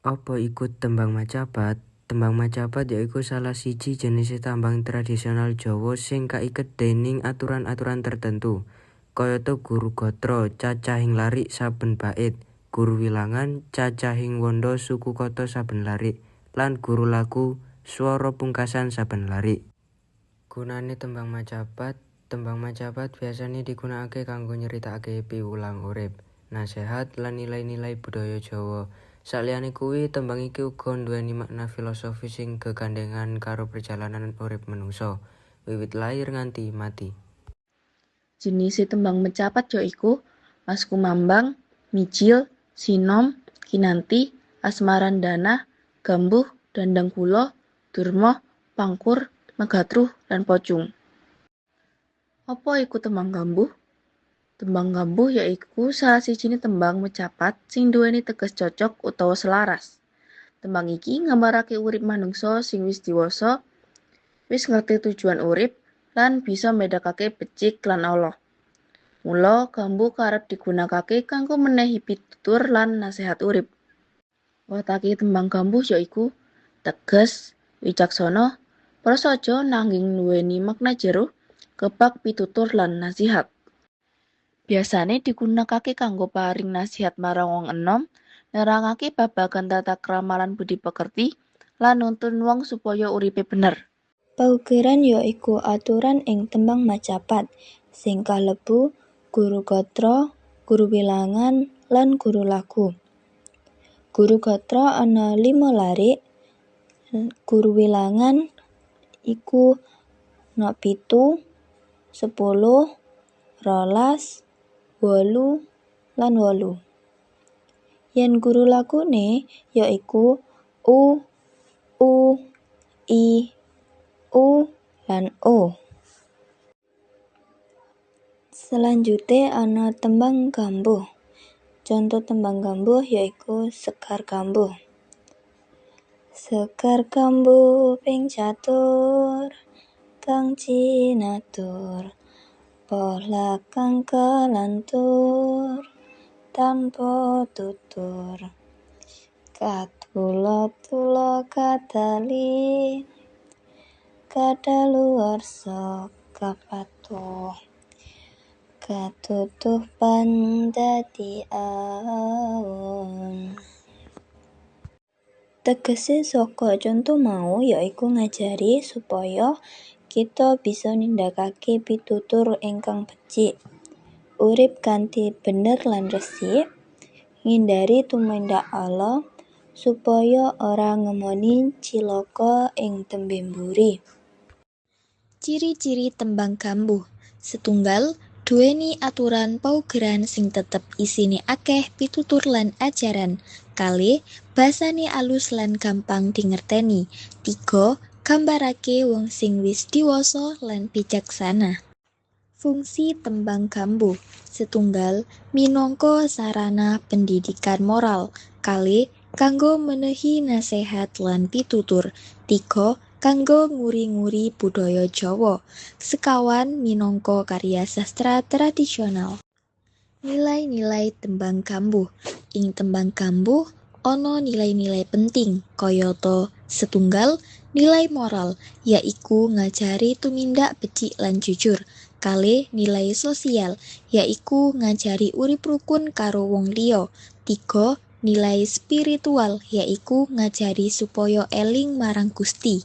Apa iku tembang macapat? Tembang macapat yaiku salah siji jenis tambang tradisional Jawa sing kaiket déning aturan-aturan tertentu. Kayata guru gatra, cacahing larik saben bait, guru wilangan, cacahing wanda suku kata saben larik, lan guru laku, swara pungkasan saben larik. Gunane tembang macapat biasane digunakake kanggo nyeritakake piwulang urip, nasehat lan nilai-nilai budaya Jawa. Saliyane kuwi, tembang iki uga nduweni makna filosofis sing gegandhengan karo perjalanan urip manungsa, wiwit lair nganti mati. Jenis tembang macapat yaiku Mas Kumambang, Mijil, Sinom, Kinanti, Asmarandana, Gambuh, Dandang Kula, Durma, Pangkur, Megatruh, lan Pocung. Apa iku tembang gambuh? Tembang gambuh yaiku salah sijine tembang macapat sing duweni teges cocok utawa selaras. Tembang iki nggambarake urip manungsa sing wis diwasa, wis ngerti tujuan urip, lan bisa mbedakake becik lan Allah. Mula gambuh kerep digunakake kanggo menehi pitutur lan nasihat urip. Watake tembang gambuh yaiku teges, wicaksana, prasaja nanging nduweni makna jero, kebak pitutur lan nasihat. Biasane digunakake kanggo paring nasihat marang wong enom, nerangake babagan tata krama lan budi pekerti, lan nuntun wong supaya uripe bener. Paugeran yaiku aturan ing tembang macapat sing kalebu guru gatra, guru wilangan, lan guru laku. Guru gatra ana 5 larik, guru wilangan iku ana 7, 10, 12, 8, lan 8. Yen guru lakune yaiku U, I, U, lan O. Selanjutnya ana tembang gambuh. Contoh tembang gambuh yaiku Sekar Gambuh. Sekar gambuh ping catur, kang cinatur, pola kang kelantur, tanpa tutur. Katulo-tulo kadali, kadaluwarsa kapatuh, katutupan dadi aun. Tegese saka contoh mau yaiku ngajari supaya kita bisa nindakake pitutur ingkang becik, urip kanthi bener lan resik, ngindari tumindak ala, supaya ora ngemoni cilaka ing tembe mburi. Ciri-ciri tembang gambuh. Setunggal, duweni aturan paugeran sing tetep isine akeh pitutur lan ajaran. Kalih, basane alus lan gampang dingerteni. 3, gambarake wong sing wis diwasa lan bijaksana. Fungsi tembang gambuh. Setunggal, minangka sarana pendidikan moral. Kalih, kanggo menehi nasihat lan pitutur. 3, kanggo nguri-nguri budaya Jawa. Sekawan, minangka karya sastra tradisional. Nilai-nilai tembang gambuh. Ing tembang gambuh ana nilai-nilai penting kayata setunggal, nilai moral yaiku ngajari tumindak becik lan jujur. Kalih, nilai sosial yaiku ngajari urip rukun karo wong liya. 3, nilai spiritual yaiku ngajari supaya eling marang Gusti.